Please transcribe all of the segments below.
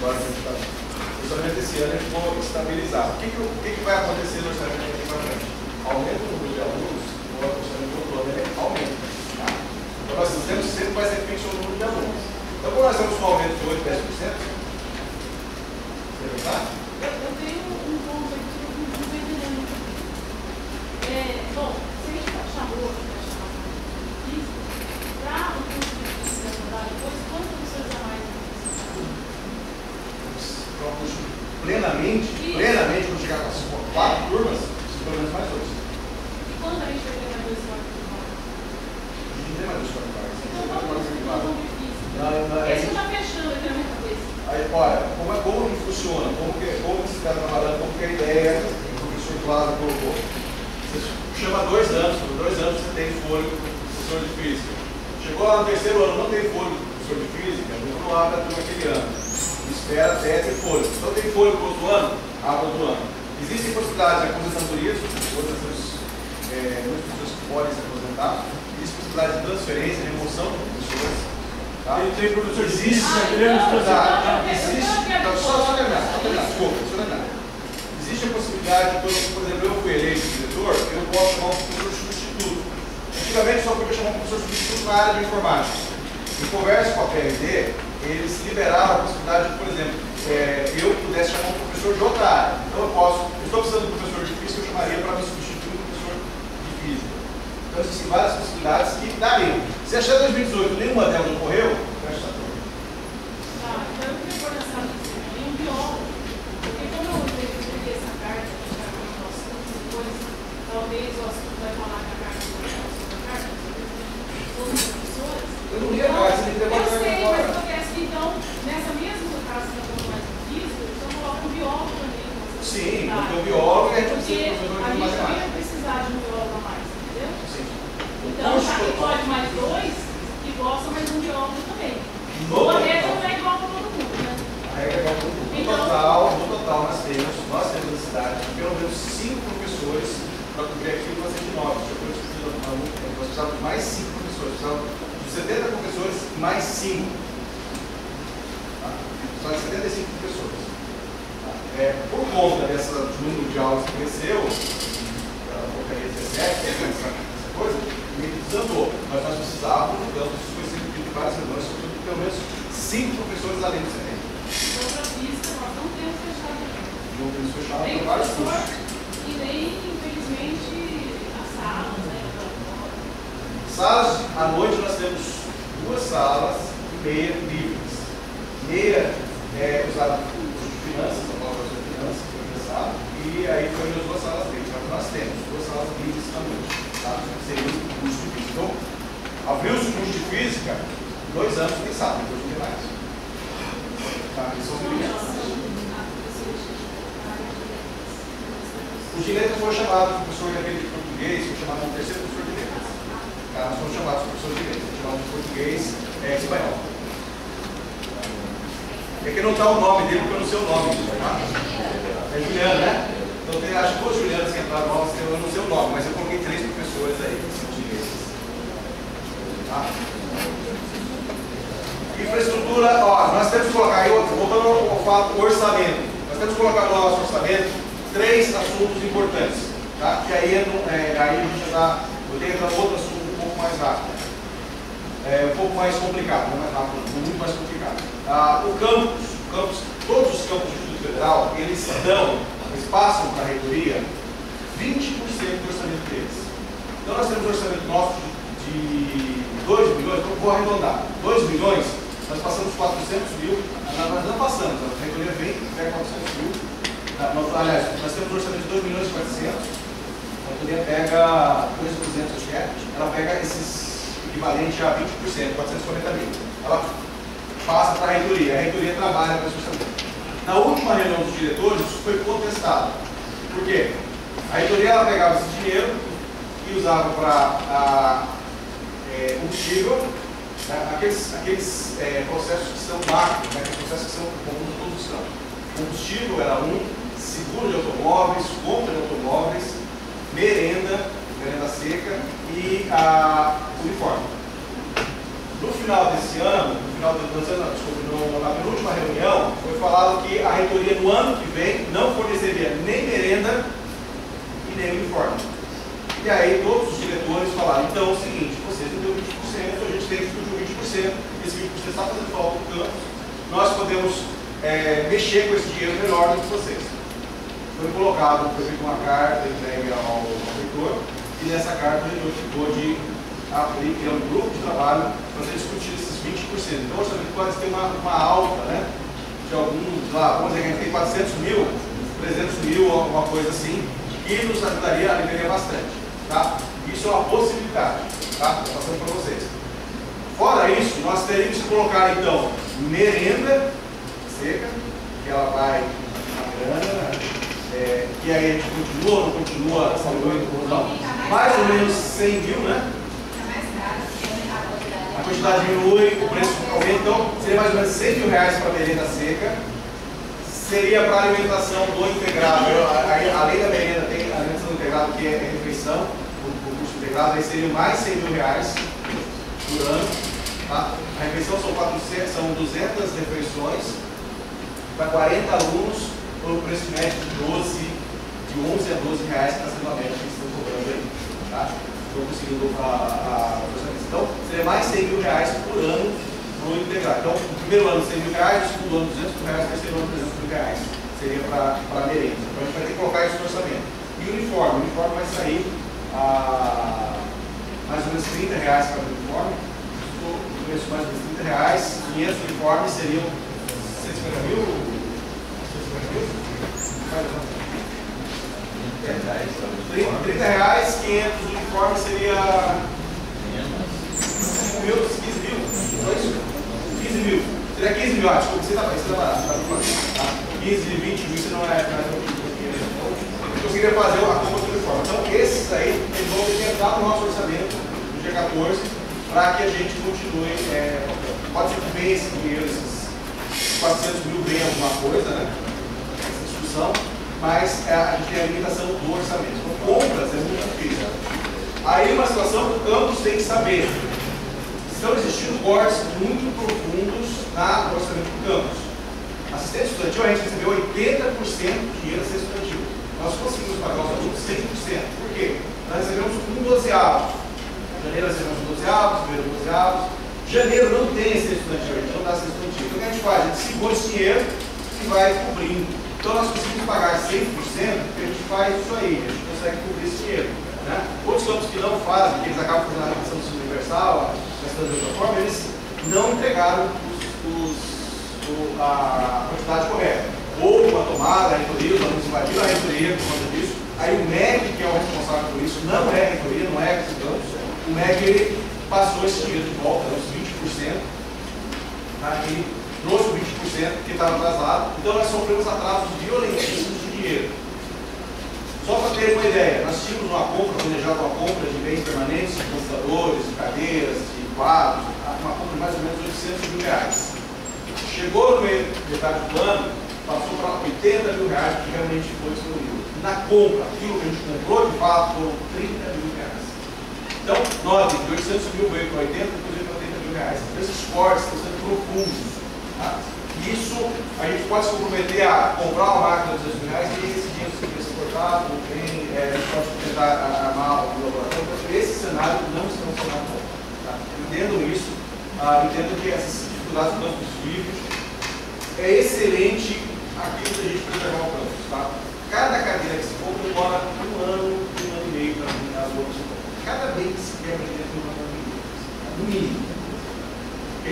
agora que está. O orçamento desse ano ele ficou estabilizado. O que vai acontecer no orçamento daqui para frente? Aumenta o número de alunos, o orçamento do plano aumenta. Tá? Então nós temos sempre mais efeito sobre o número de alunos. Então, quando nós temos um aumento de 8, 10%, você não está? Eu tenho um ponto aqui que eu não estou entendendo. Bom, se a gente chamou física, para o curso de física depois, quantos professores a mais? Plenamente, quando chegar com as 4 turmas, pelo menos mais 2. E quando a gente vai ter mais 2 quartos? A gente não tem mais 2 quartos. Então, vamos de física. Esse está fechando aqui na minha cabeça. Aí, olha, como que funciona? Como que se está trabalhando? Como que a ideia que o professor Cláudio colocou? Você chama 2 anos, por 2 anos você tem fôlego do professor de física. Chegou lá no 3º ano, não tem fôlego do professor de física, não abre a turma aquele ano. Espera até ter fôlego. Então tem fôlego para outro ano, abre outro ano. Existem possibilidades de aposentadoria, muitas pessoas que podem se aposentar. Existe possibilidade de transferência, remoção de professores. Tá? Tem professor de existe, só terminar. Existe a possibilidade de, por exemplo, eu fui eleito diretor, eu posso chamar um professor substituto. Antigamente só podia chamar um professor substituto na área de informática. Em conversa com a PRD, eles liberaram a possibilidade de, por exemplo, eu pudesse chamar um professor de outra área. Então eu estou precisando de um professor de física, eu chamaria para me substituir um professor de física. Então existem várias possibilidades que dariam. Se achar 2018 nenhuma delas ocorreu, fecha essa turma. Tá, então eu queria pôr nessa lista também um biólogo. Porque como eu peguei essa carta, que já foi no nosso curso, depois talvez o assunto vai falar que a carta sobre a carta, todos os professores. Eu não li a carta, você me deu uma Eu sei, agora. mas eu penso que então, nessa mesma casa que eu mais física, então coloca um biólogo também. Sim, porque o biólogo é Porque precisa de a professor de gente matemática. vai precisar de um biólogo a mais, entendeu? Sim. Então, já que pode mais 2, que possa mais um biólogo também. No A regra não é igual para todo mundo, né? A regra é igual para todo mundo. No total nós temos necessidade de pelo menos 5 professores para cobrir aquilo que nós temos de 9. Nós precisamos de mais 5 professores. Precisamos de 70 professores mais 5. Tá? Precisamos de 75 professores. Tá? Por conta desse número de aulas que cresceu, a porcaria 17, essa coisa, meio que desandou. Mas nós precisávamos, isso foi sempre dito várias reuniões, de pelo menos 5 professores além de 70. Então, para física, nós não temos fechado aqui. Não temos fechado Nem por vários cursos. e nem, infelizmente, as salas, né? Salas, à noite nós temos 2 salas e meia livres. Meia é usada por finanças, a nova de finanças, foi pensado, e aí foi as 2 salas livres. Mas nós temos 2 salas livres à noite. Tá? Seria o curso de física. Então, abriu-se o curso de física, 2 anos tem sala, depois não tem mais. Tá? Eles são obrigados. Os direitos foram chamados, o professor de português, foi chamado de terceiro professor de letras. Tá? Nós fomos chamados de professor de letras, foi chamado de português e espanhol. É que não está o nome dele, porque eu não sei o nome. Tá? É Juliano, né? Então tem, acho que todos os Julianos que entraram novos, eu não sei o nome, mas eu coloquei 3 professores aí, que são chineses. Tá? Infraestrutura, ó, nós temos que colocar aí, voltando ao fato, orçamento. Nós temos que colocar no nosso orçamento 3 assuntos importantes. Tá? Que aí, aí a gente já eu tenho que entrar outro assunto um pouco mais rápido. Um pouco mais complicado, não mais rápido, muito mais complicado. O campus, todos os campos do Instituto Federal, eles passam para a reitoria 20% do orçamento deles. Então nós temos um orçamento nosso de 2 milhões, então vou arredondar, 2 milhões, nós passamos 400 mil, nós não passamos, a reitoria vem e pega 400 mil, aliás, nós temos um orçamento de 2 milhões e 400, a reitoria pega 2.200, acho que ela pega esses equivalente a 20%, 440 mil. Ela passa para a reitoria trabalha com esse orçamento. Na última reunião dos diretores, isso foi contestado. Por quê? A reitoria ela pegava esse dinheiro e usava para combustível, né, aqueles processos que são macros, né, aqueles processos que são comuns a todos os campos. Combustível era seguro de automóveis, compra de automóveis, merenda seca e uniforme. No final desse ano, na penúltima reunião, foi falado que a reitoria no ano que vem não forneceria nem merenda e nem uniforme. E aí todos os diretores falaram, então é o seguinte, vocês não deu 20%, a gente tem que discutir 20%, esse 20% está fazendo falta no campus, nós podemos mexer com esse dinheiro melhor do que vocês. Foi colocado, foi feita uma carta entregue ao reitor, e nessa carta o reitor ficou de abrir, criar um grupo de trabalho para discutir esses 20%. Então, você pode ter uma alta, né, de alguns, lá, vamos dizer que a gente tem 400 mil, 300 mil, alguma coisa assim, que nos ajudaria, aliviaria bastante. Tá? Isso é uma possibilidade, tá? Estou passando para vocês. Fora isso, nós teríamos que colocar, então, merenda seca, que ela vai na grana, que aí a gente continua ou não continua, não, mais ou menos 100 mil, né? A quantidade diminui, o preço aumenta, então seria mais ou menos 100 mil reais para a merenda seca. Seria para a alimentação do integrado, além da merenda tem a alimentação do integrado, que é a refeição, o curso integrado, aí seria mais 100 mil reais por ano. Tá? A refeição são 200 refeições para 40 alunos, por um preço médio de 11 a 12 reais para a média que estão cobrando aí. Tá? Estou conseguindo então, seria mais 100 mil reais por ano no integrado. Então, no primeiro ano 100 mil reais, no segundo ano 200 mil reais, no terceiro ano 300 mil reais. Seria para a merenda. Então, a gente vai ter que colocar isso no orçamento. E o uniforme? O uniforme vai sair mais ou menos 30 reais para o uniforme. O preço mais ou menos 30 reais. 500 uniformes seriam 150 mil? 150 mil? 30 reais, 500 uniformes seria 5 mil, 15 mil, não é isso? 15 mil, seria 15 mil, desculpa, você está barato, tá? 15, 20 mil, você não é eu queria fazer a compra do uniforme. Então, esses aí, eles vão ter que entrar no nosso orçamento, no dia 14, para que a gente continue, pode ser que venha esse dinheiro, esses 400 mil venha alguma coisa, né? Essa discussão. Mas a gente tem a limitação do orçamento. Então, compras é muito difícil. Aí, uma situação que o campus tem que saber. Estão existindo cortes muito profundos no orçamento do campus. Assistente estudantil, a gente recebeu 80% do dinheiro assistente estudantil. Nós conseguimos pagar os alunos 100%. Por quê? Nós recebemos um dozeavo. Janeiro recebemos um dozeavo, fevereiro um dozeavo. Janeiro não tem assistente estudantil, a gente não dá assistente estudantil. Então, o que a gente faz? A gente segura esse dinheiro e vai cobrindo. Então nós conseguimos pagar 100%, porque a gente faz isso aí, a gente consegue cobrir esse dinheiro. Né? Outros campos que não fazem, que eles acabam fazendo a questão do ensino universal, gastando de outra forma, eles não entregaram a quantidade correta. Houve uma tomada, a reitoria, os alunos invadiram a reitoria por conta disso. Aí o MEC, que é o responsável por isso, não é a reitoria, não é a campos, o MEC ele passou esse dinheiro de volta, os 20%, tá? Ele trouxe 20% que estava atrasado, então nós sofremos atrasos violentíssimos de dinheiro. Só para ter uma ideia, nós tínhamos uma compra, planejada uma compra de bens permanentes, de computadores, de cadeiras, de quadros, uma compra de mais ou menos 800 mil reais. Chegou no meio, metade do ano, passou para 80 mil reais, que realmente foi disponível. Na compra, aquilo que a gente comprou de fato foram 30 mil reais. Então, notem, de 800 mil veio para 80, depois veio para 80 mil reais. Então, esses cortes estão sendo profundos. Tá? Isso a gente pode se comprometer a comprar uma máquina de 200 mil reais e esse dinheiro ser cortado, a gente pode tentar armar o laboratório. Então, esse cenário não está um cenário bom. Tá? Entendam isso, entendam que essas dificuldades do campus livres é excelente aquilo que a gente preservar o campus. Tá? Cada cadeira que se compra demora um ano e meio para terminar o outro. Cada bem que se quebra dentro de uma cadeira, no mínimo. Ok?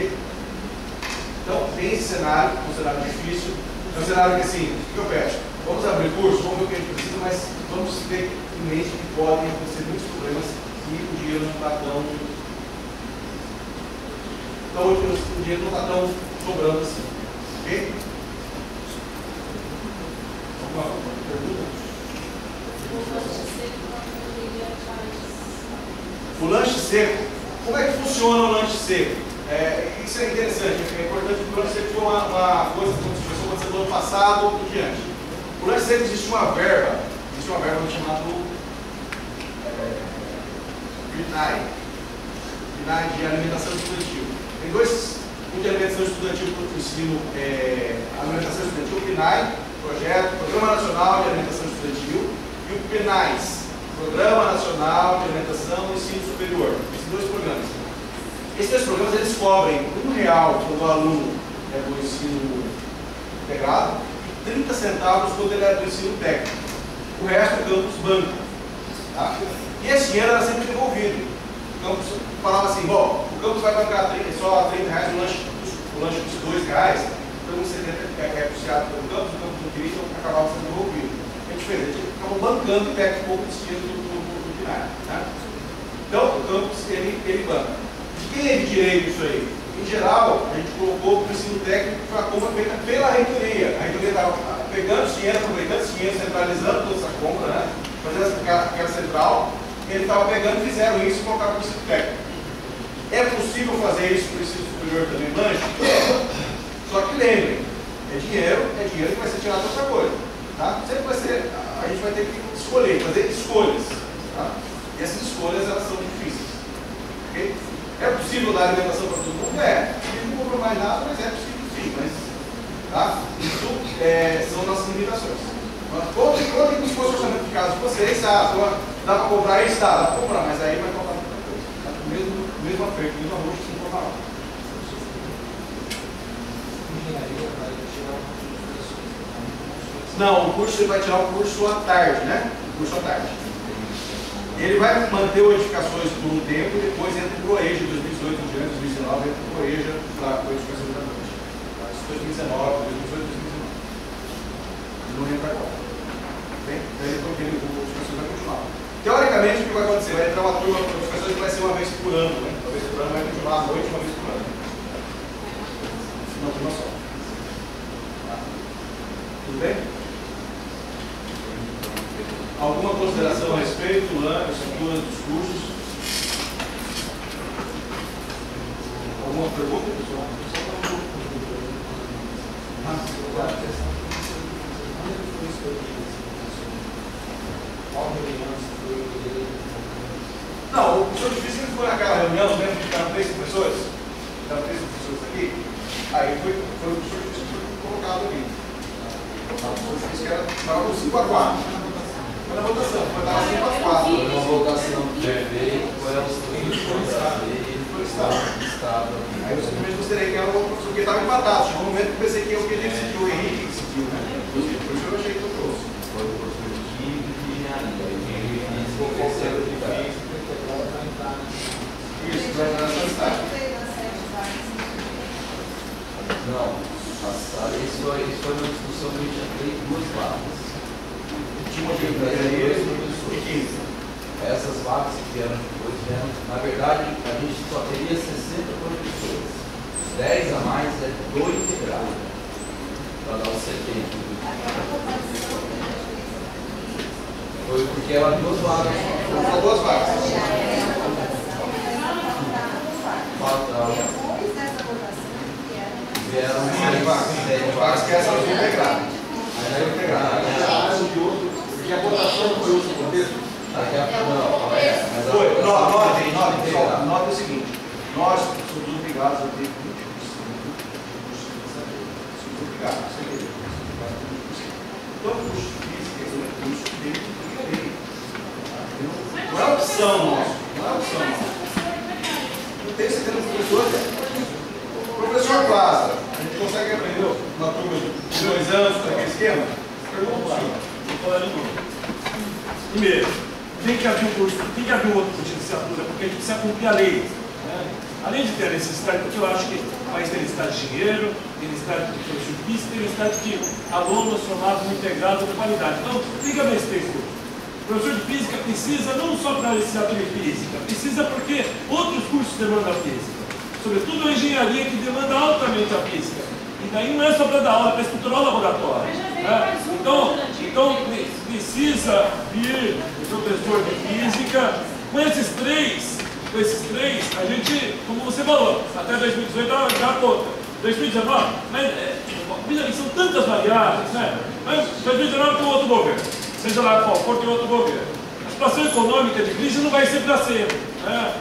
Então, tem esse cenário, um cenário difícil, é um cenário que assim, o que eu peço? Vamos abrir curso, vamos ver o que a gente precisa, mas vamos ter em mente que podem acontecer muitos problemas e o dinheiro não está tão. Então, o dinheiro não está tão sobrando assim. Ok? Alguma pergunta? O lanche seco. Como é que funciona o lanche seco? Isso é interessante, é importante porque o lanche seco foi uma coisa que começou a acontecer no ano passado e diante. O lanche seco existe uma verba chamada PNAE de alimentação estudantil. Tem dois tipos de alimentação estudantil para o ensino, a alimentação PNAE, Programa Nacional de Alimentação Estudantil, e o PNAES, Programa Nacional de Alimentação e Ensino Superior. Esses dois programas. Esses dois programas eles cobrem R$1 quando o aluno é do ensino integrado e 30 centavos quando ele é do ensino técnico. O resto o campus banca. Tá? E esse dinheiro era sempre devolvido. O campus falava assim, bom, o campus vai bancar só R$30 o lanche custa R$2, então uns 70 é puxado pelo campus, o campus não queria, então acabava sendo devolvido. É diferente, a gente acabou bancando e pega um pouco desse dinheiro do PNAE. Né? Então o campus ele banca. Quem é de direito isso aí? Em geral, a gente colocou o ensino técnico para a compra feita pela reitoria. A reitoria estava pegando esse dinheiro, aproveitando esse dinheiro, centralizando toda essa compra, né? Fazendo aquela central, ele estava pegando e fizeram isso e colocaram para o ensino técnico. É possível fazer isso para o ensino superior também, lanche? Só que lembrem, é dinheiro que vai ser tirado de outra coisa. Tá? Sempre vai ser, a gente vai ter que escolher, fazer escolhas. Tá? E essas escolhas elas são difíceis. Okay? É possível dar alimentação para todo mundo? É. Não compra mais nada, mas é possível sim. Mas, tá? Isso são nossas limitações. Contem como se fosse o orçamento de casa de vocês, dá para comprar isso? Dá para comprar, mas aí vai faltar muita coisa. Tá? Mesmo aperto, mesmo arroz que você não compra lá. Não, o curso ele vai tirar o curso à tarde, né? O curso à tarde. Ele vai manter o Edificações por um tempo e depois entra o EJA de 2018, 2019, entra o EJA para o Edificações da noite. 2019, 2018, 2019. Não entra agora. Bem? Daí o Edificações vai continuar. Teoricamente, o que vai acontecer? Vai entrar uma turma, o Edificações vai ser uma vez por ano, né? Uma vez por ano vai continuar à noite, uma vez por ano. Uma turma só. Tá? Tudo bem? Alguma consideração a respeito, estrutura dos cursos? Alguma pergunta, pessoal? Não, o professor de física foi naquela reunião, lembra que ficaram 3 professores? Ficaram 3 professores aqui? Aí foi o professor de física que foi colocado ali. O professor de física estava com 5-4. Foi na votação, foi na 5-4. Foi uma votação do prefeito, foi a Estado. Aí eu simplesmente gostaria que era o professor que estava empatado. Chegou um momento que eu pensei que eu queria decidir, o Henrique decidiu, né? Por isso eu achei que eu trouxe. Foi o professor de Química e Engenharia. Isso, vai na sua estágio. Não, isso foi uma discussão que a gente já fez 2 vagas. Tinha uma engenharia e 15. Essas vagas que vieram depois vieram, na verdade, a gente só teria 60 professores. 10 a mais é do integral, para dar os 70. Foi porque eram 2 vagas. São 2 vagas. Vieram 6 vagas que essa foi integrada. Aí era integrada. Porque a votação não foi outro contexto. Foi, nota o seguinte, nós somos obrigados a ter 20%. Somos obrigados, sem querer. Então, o curso de física é um curso que tem que ter. Não é opção nossa, não é opção nossa. Não tem certeza do professor. Professor Plaza, a gente consegue aprender uma turma de 2 anos com aquele esquema? Pergunta para o senhor. Vou falar de novo. Primeiro, tem que haver um curso, tem que haver outro curso de licenciatura, porque a gente precisa cumprir a lei. Né? Além de ter a necessidade, porque eu acho que o país tem necessidade de dinheiro, tem necessidade de professor de física, tem necessidade de alunos formados no integrado de qualidade. Então, tem que haver esse curso. O professor de física precisa não só para a licenciatura em física, precisa porque outros cursos demandam a física. Sobretudo a engenharia, que demanda altamente a física. E daí não é só para dar aula, é para estruturar o laboratório. Né? Então precisa vir o professor de física. Com esses três, a gente, como você falou, até 2018 já conta. 2019, mas são tantas variáveis, né? Mas 2019 tem outro governo. Seja lá qual for, tem outro governo. A situação econômica de crise não vai ser para sempre. Né?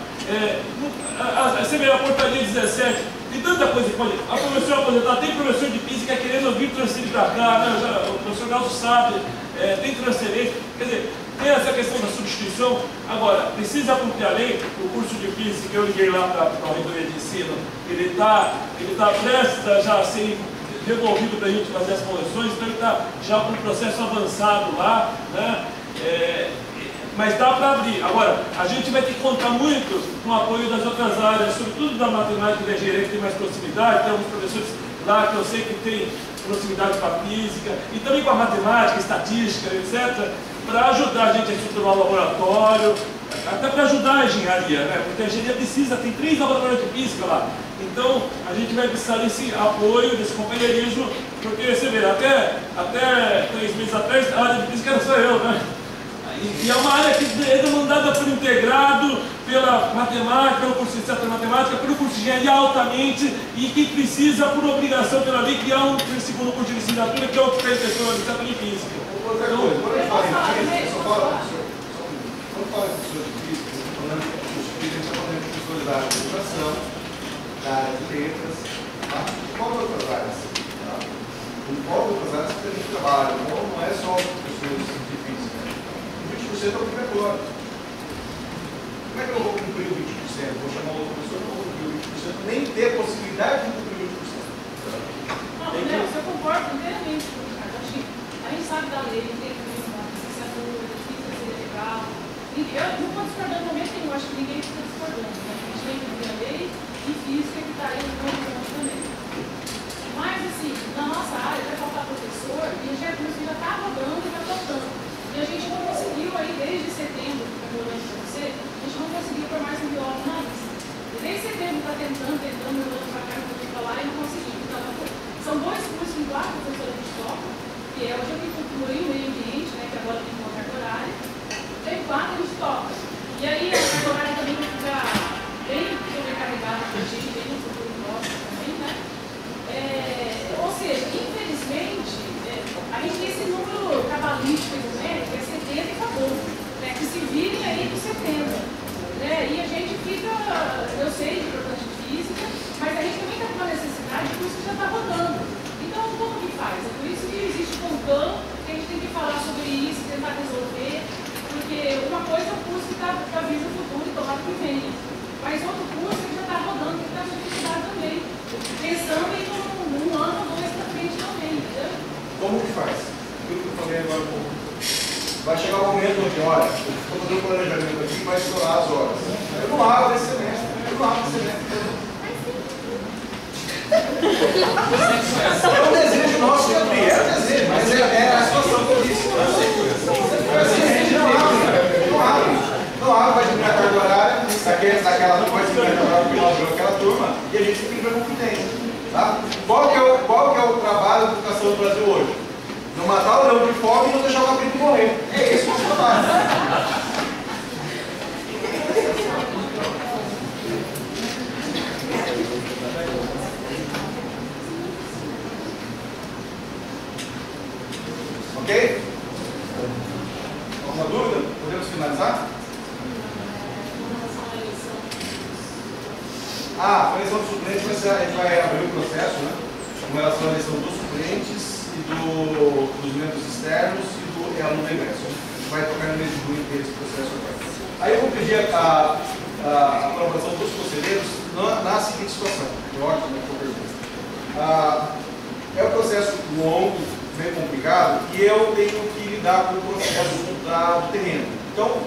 Você vê a portaria 17, tem tanta coisa que pode. A professora aposentada, tem professor de física querendo vir transferir para cá, né? O professor Nelson sabe, tem transferência, quer dizer, tem essa questão da substituição. Agora, precisa cumprir a lei. O curso de física, eu liguei lá para a reitoria de ensino, ele tá prestes já a ser devolvido para a gente fazer as correções, então ele está já com um processo avançado lá, né? Mas dá para abrir. Agora, a gente vai ter que contar muito com o apoio das outras áreas, sobretudo da matemática e da engenharia, que tem mais proximidade. Tem alguns professores lá que eu sei que tem proximidade com a física, e também com a matemática, estatística, etc., para ajudar a gente a estruturar o laboratório, até para ajudar a engenharia, né? Porque a engenharia precisa, tem 3 laboratórios de física lá. Então, a gente vai precisar desse apoio, desse companheirismo, porque você vê, até 3 meses atrás, a área de física era só eu, né? E é uma área que é demandada por integrado, pela matemática, pelo curso de ciência da matemática, pelo curso de engenharia altamente, e que precisa, por obrigação pela lei, criar um segundo curso de licenciatura, que é o que fez a licenciatura em física. Outra coisa, quando a gente fala em física, só fala, quando fala em professor de física, a gente está falando de professores da área de educação, da área de letras, tá? Qual outras áreas? Tá? Em qual outras áreas que a gente trabalha? Não é só professores de física. 20% é obrigatório. Como é que eu vou cumprir o 20%? Vou chamar outro professor, não vou cumprir o 20%, nem ter a possibilidade de cumprir o 20%. Não, Léo, eu concordo inteiramente com o Ricardo. A gente sabe da lei, tem que ter uma licenciatura, difícil ser legal. Eu não estou discordando no momento nenhum, acho que ninguém está discordando. Né? A gente tem que ter a lei e física que está aí no ponto também. Mas, assim, na nossa área, vai faltar professor e a gente já está rodando e vai faltando. E a gente não conseguiu aí, desde setembro, que eu falando para você, a gente não conseguiu por mais um biólogo na lista. E desde setembro está tentando, olhando para cá, para lá e não conseguiu. Então, são 2 cursos em 4 professores de toca, que é o de agricultura e o meio ambiente, né, que agora tem uma carga horária. Tem 4 de toca. E aí a carga horária também vai ficar bem sobrecarregada para a gente, bem no futuro nosso também, né? Ou seja, infelizmente, a gente tem esse número cabalístico e numérico, que é 70 e acabou. Né? Que se virem aí dos 70. Né? E a gente fica, eu sei de importância de física, mas a gente também está com uma necessidade de curso que já está rodando. Então, como que faz? É por isso que existe um plano, que a gente tem que falar sobre isso, tentar resolver, porque uma coisa é o curso que está vindo no futuro e tomara que venha. Mas outro curso que já está rodando, que está dificuldade também. Pensando em um ano ou 2 para frente também, entendeu? Como que faz? Aquilo que eu falei agora um pouco. Vai chegar o momento onde, olha, estou fazendo um planejamento aqui, vai estourar as horas. Eu não abro esse semestre, É um desejo nosso de abrir, é um desejo, mas é a situação que eu disse. A gente não abre, vai diminuir a carga horária, daquela não pode diminuir a carga horária final daquela turma, e a gente tem que ver como que tem. Tá? Qual que é o trabalho da educação do Brasil hoje? Não matar o leão de fome e não deixar o cabrito morrer. É esse o nosso trabalho. Ok? Alguma dúvida? Podemos finalizar? A eleição dos suplentes, a gente vai abrir o processo, né? Com relação à eleição dos suplentes e dos membros externos e do aluno de ingresso. A gente vai tocar no mês de junho desse processo agora. Aí eu vou pedir a aprovação dos conselheiros na seguinte situação. Ótimo, né? É um processo longo, bem complicado, e eu tenho que lidar com o processo do terreno. Então,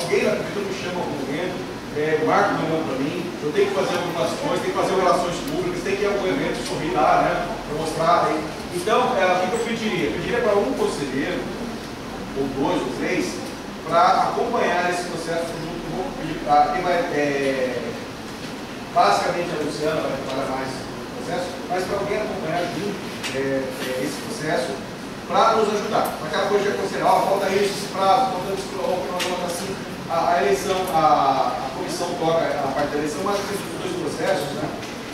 alguém na prefeitura me chama algum momento, o Marco me manda para mim, eu tenho que fazer algumas coisas, tenho que fazer relações públicas, tem que ir a algum evento, sorrir lá, né, para mostrar. Aí. Então, o que eu pediria? Eu pediria para um conselheiro, ou 2 ou 3, para acompanhar esse processo junto com quem vai, basicamente a Luciana vai trabalhar mais no processo, mas para alguém acompanhar junto esse processo, para nos ajudar. Aquela coisa de aconselhar, falta isso, esse prazo, falta isso, assim, a eleição, a comissão toca a parte da eleição, mas os 2 processos, né,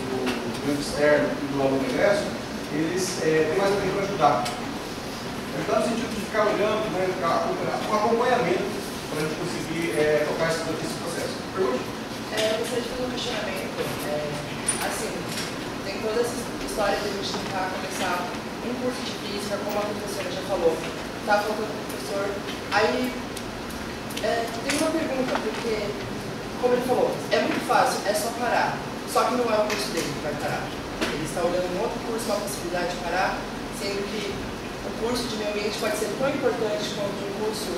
do membro externo e do aluno ingresso, eles têm mais alguém para ajudar. Ajudar no sentido de ficar olhando, né, um acompanhamento para a gente conseguir tocar esse processo. Pergunte? Eu gostaria de fazer um questionamento. assim, tem toda essa história de a gente tentar começar um curso de física, como a professora já falou. Tá faltando o professor. Aí, tem uma pergunta, porque, como ele falou, é muito fácil, é só parar. Só que não é o curso dele que vai parar. Ele está olhando um outro curso, uma possibilidade de parar, sendo que o curso de meio ambiente pode ser tão importante quanto um curso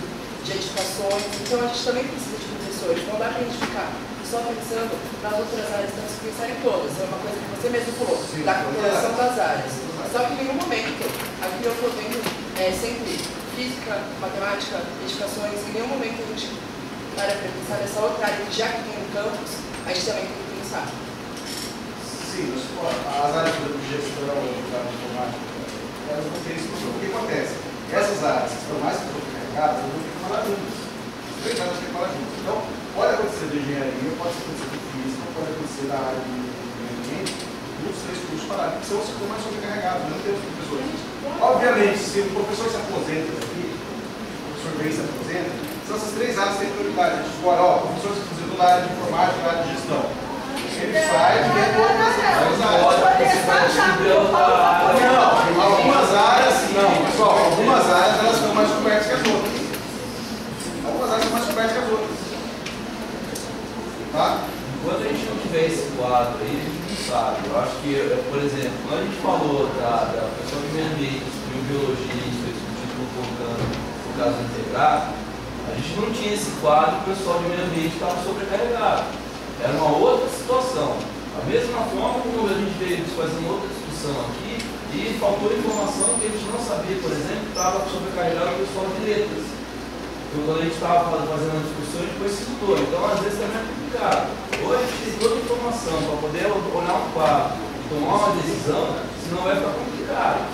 de edificações. Então a gente também precisa de professores. Não dá para a gente ficar só pensando nas outras áreas, temos que pensar em todas. É uma coisa que você mesmo falou, da coordenação das áreas. Só que em nenhum momento, aqui eu estou vendo sempre física, matemática, edificações, em nenhum momento a gente para pensar nessa outra área que já que tem no campus, a gente também tem que pensar. Sim, as áreas de gestão, de informática, elas não têm esse problema. O que acontece? Essas áreas que estão mais sobrecarregadas, elas vão ter que falar juntas. As três áreas têm que falar juntas. Então, pode acontecer de engenharia, pode acontecer de física, pode acontecer da área de meio ambiente, os três cursos parados, que são os que estão mais sobrecarregados, não temos professores. Obviamente, se o professor se aposenta aqui, o professor vem se aposenta, são essas três áreas que têm prioridade. Agora, o professor se aposentou da área de informática, da área de gestão. Ele sai de dentro das áreas. Não, algumas áreas, não, pessoal, algumas áreas elas estão mais cobertas que as outras. Algumas áreas estão mais cobertas que as outras. Tá? Enquanto a gente não tiver esse quadro aí, a gente não sabe. Eu acho que, por exemplo, quando a gente falou da pessoa de meio ambiente, de um biologista, discutindo colocando o caso integrado, a gente não tinha esse quadro, o pessoal de meio ambiente estava sobrecarregado. Era uma outra situação. Da mesma forma como a gente veio fazendo outra discussão aqui e faltou informação que a gente não sabia, por exemplo, que estava sobrecarregado o pessoal de letras. Então, quando a gente estava fazendo a discussão, a gente foi citou. Então, às vezes também é complicado. Ou a gente tem toda a informação para poder olhar um quadro e tomar uma decisão, senão vai ficar complicado.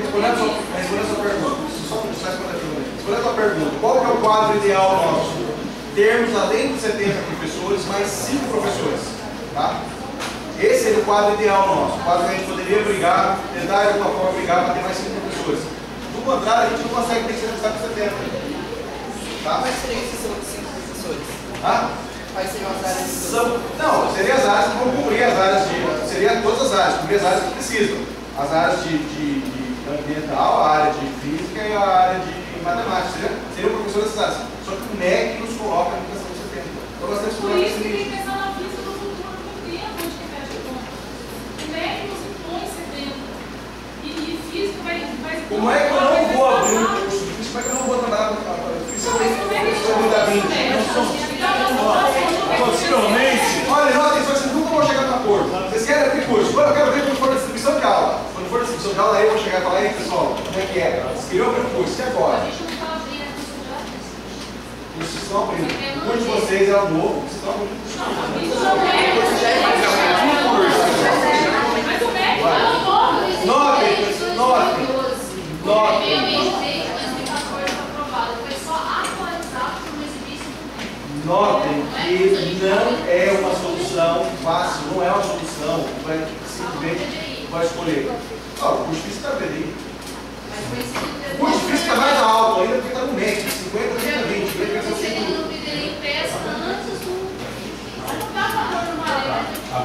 Respondendo a sua pergunta, só respondendo a sua pergunta, qual que é o quadro ideal nosso? Termos, além de 70 professores, mais 5 professores. Tá? Esse é o quadro ideal nosso. O quadro que a gente poderia brigar, tentar de alguma forma brigar para ter mais 5 professores. Do contrário, a gente não consegue ter que ser com 70. Tá? Quais seriam esses outros 5 professores? Ah? Quais seriam as áreas? Não, seriam as áreas que vão cobrir as áreas de. Seria todas as áreas, cobrir as áreas que precisam. As áreas de ambiental, a área de física e a área de matemática. Seriam professores dessas áreas. Só que o MEC nos coloca na questão de 70. Então nós temos que por isso que tem que pensar na física no futuro, não tem onde que fecha a conta. O MEC nos impõe 70. E física vai. Como é que eu não vou abrir um curso de física? Como é que eu não vou trabalhar com a física? Possivelmente. Olha, não, atenção, vocês nunca vão chegar no acordo. Vocês querem abrir curso? Eu quero ver quando for a distribuição de aula. Quando for a distribuição de aula, aí eu vou chegar e falar, ei pessoal, como é que é? Vocês queriam abrir um curso, e agora? A gente não está abrindo a Vocês estão abrindo. O curso de vocês é o novo, vocês estão abrindo. Isso não é. Mas o MEC não é o novo. Notem que não é uma solução fácil, não é uma solução que vai simplesmente vai escolher. O curso de física está vendo. O curso de física é mais alto ainda porque está no MEC, 50, 30, 20.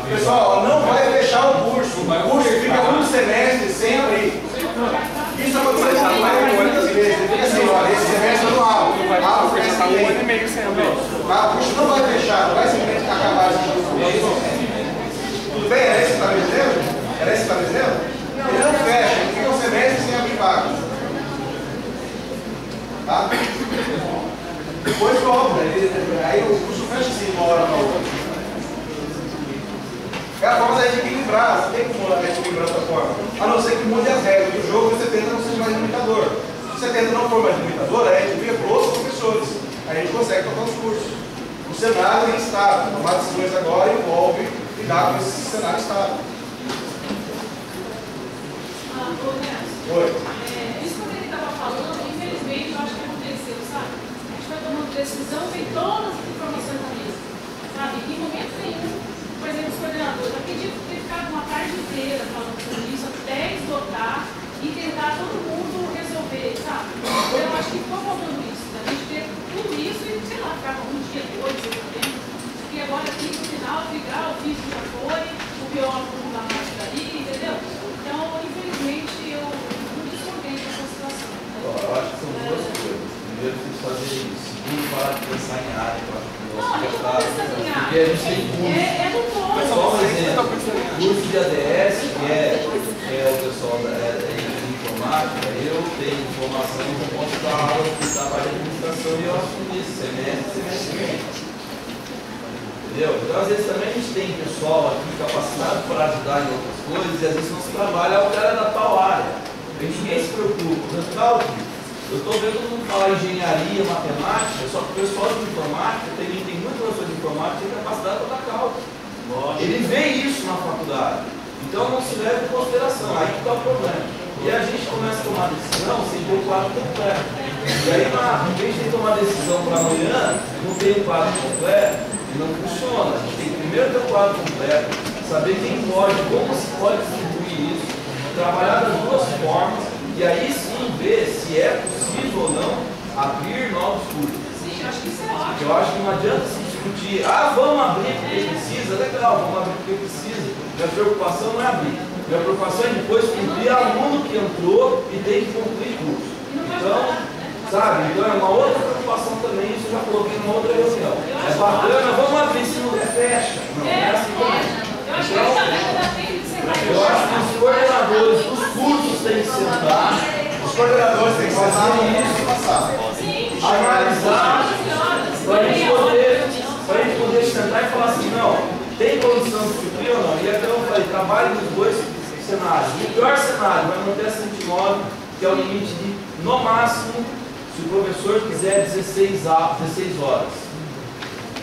Pessoal, não vai fechar o curso. O curso fica um semestre sem abrir. Isso aconteceu muitas vezes. Fica assim, olha, esse semestre eu não abro. Vai ficar 1 ano e meio sem abrir. O curso não vai fechar, não vai simplesmente acabar esse curso. Tudo bem? Era isso que você estava dizendo? Era isso que você estava dizendo? Ele não fecha, ele fica um semestre sem abrir vaga. Tá? Depois dobra. Aí o curso fecha assim, uma hora para outra. É a forma da gente equilibrar, você tem como a gente equilibrar dessa forma. A não ser que mude as regras do jogo e o 70 não seja mais limitador. Se o 70 não for mais limitador, aí a gente vira para outros professores. Aí a gente consegue tocar os cursos. O cenário é instável. Tomar decisões agora envolve lidar com esse cenário estável. Oi. Isso que ele estava falando, infelizmente, eu acho que aconteceu, sabe? A gente vai tomando decisão, tem todas as informações na mesa, sabe? Em momento nenhum, por exemplo, os coordenadores, eu acredito ter ficado uma tarde inteira falando sobre isso, até esgotar e tentar todo mundo resolver, sabe? Eu acho que ficou faltando isso, né? A gente ter tudo isso e, sei lá, ficava um dia, 2, 6 tempo, e agora aqui no final, ficar, o físico já foi, o porque a gente tem curso. Só um exemplo, curso de ADS, que é o pessoal de informática, eu tenho informação que eu posso dar aula da parte de administração e eu assumo isso, semestre. Entendeu? Então, às vezes também a gente tem pessoal aqui capacitado para ajudar em outras coisas e às vezes não se trabalha, o cara é da tal área. Ninguém se preocupa. Eu estou vendo todo mundo falar engenharia, matemática, só que o pessoal de informática tem muita professor de informática que tem capacidade para dar cálculo. Ele vê isso na faculdade. Então não se leva em consideração, aí que está o problema. E a gente começa a tomar decisão sem ter o quadro completo. E aí, em vez de tomar decisão para amanhã, não tem o quadro completo e não funciona. A gente tem que primeiro ter o quadro completo, saber quem pode, como se pode distribuir isso, trabalhar das duas formas e aí sim ver se é possível ou não abrir novos cursos. Sim, eu acho que isso é ótimo. Eu acho que não adianta se discutir, vamos abrir porque precisa, legal, vamos abrir porque precisa. Minha preocupação não é abrir. Minha preocupação é depois cumprir aluno que entrou e tem que concluir curso. Então, sabe, então é uma outra preocupação também, isso eu já coloquei numa outra reunião. É bacana, vamos abrir, se não der, fecha. Não, é assim também. Eu acho que a gente ainda tem que sentar. Eu acho que os coordenadores dos cursos têm que sentar. Os coordenadores têm que sentar isso e passar. Analisar, para a gente poder sentar e falar assim, não, tem condição de suprir ou não? E até eu falei, trabalhe nos dois cenários. O pior cenário vai manter a 109, que é o limite de, no máximo, se o professor quiser 16 horas,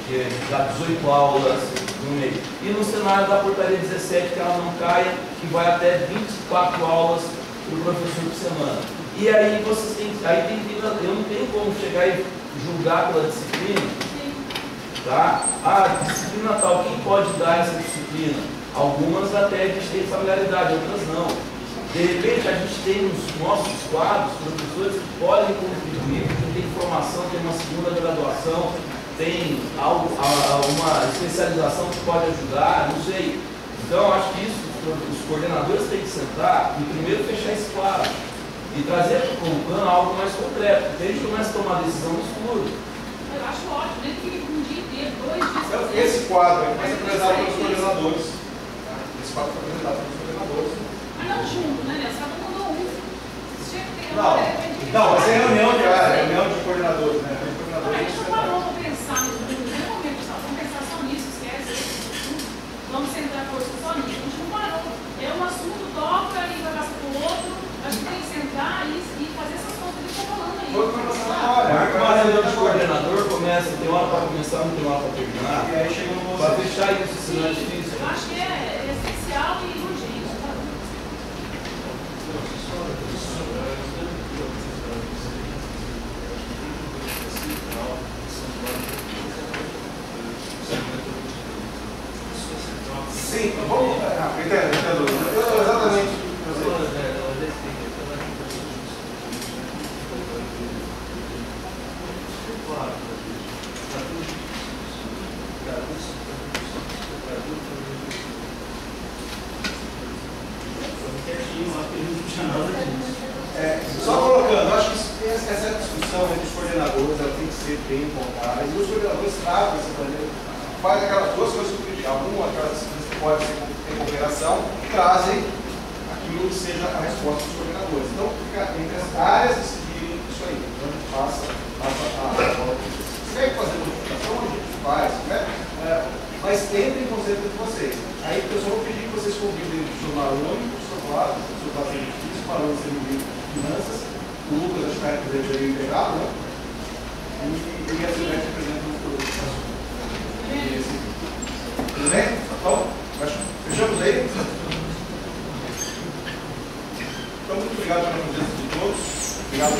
que dá 18 aulas no mês. E no cenário da portaria 17, que ela não caia, que vai até 24 aulas para o professor por semana. E aí vocês têm, eu não tenho como chegar e julgar pela disciplina, tá? Disciplina tal, quem pode dar essa disciplina? Algumas até a gente tem familiaridade, outras não. De repente a gente tem nos nossos quadros professores que podem contribuir, porque tem formação, tem uma segunda graduação, tem uma especialização que pode ajudar, não sei. Então eu acho que isso, os coordenadores têm que sentar e primeiro fechar esse quadro e trazer para o plano algo mais concreto, porque a gente começa a tomar decisão no escuro. Eu acho ótimo, nem que um dia inteiro, 2 dias. Então, esse quadro vai ser apresentado pelos coordenadores. Esse quadro foi apresentado pelos coordenadores. Mas não junto, né, Nelson? Cada um mandou um. Não, vai ser reunião diária, reunião de coordenadores, né? A gente não parou para pensar nisso, no primeiro momento, vamos pensar só nisso, esquece. Vamos centrar a força só nisso. A gente não parou. É um assunto, toca e vai passar para o outro. A gente tem que sentar e fazer essas coisas que estão falando aí. Marca uma reunião de coordenador, tem hora para começar, não tem hora para terminar. E aí chega no para fechar isso, senão é difícil. Eu acho que é essencial e urgente. Sim, vamos. Entendo. Exatamente. Só colocando, acho que essa discussão entre os coordenadores ela tem que ser bem montada e os coordenadores tratam essa maneira, faz aquelas duas coisas que eu pedi, algumas aquelas disciplinas que podem ter cooperação, trazem aquilo que seja a resposta dos coordenadores. Então, fica entre as áreas decidirem isso aí. Então, a gente passa a bola. Se quer fazer modificação, a gente faz, né? Mas entre em conceito de vocês. Aí, eu só vou pedir que vocês convidem o jornal único, o seu lado, o seu lado difícil, falando sobre finanças, o Lucas, acho que vai poder integrado, né? E a Silvete apresenta um produto. Tudo bem? Então, fechamos aí? Então, muito obrigado pela presença de todos. Obrigado.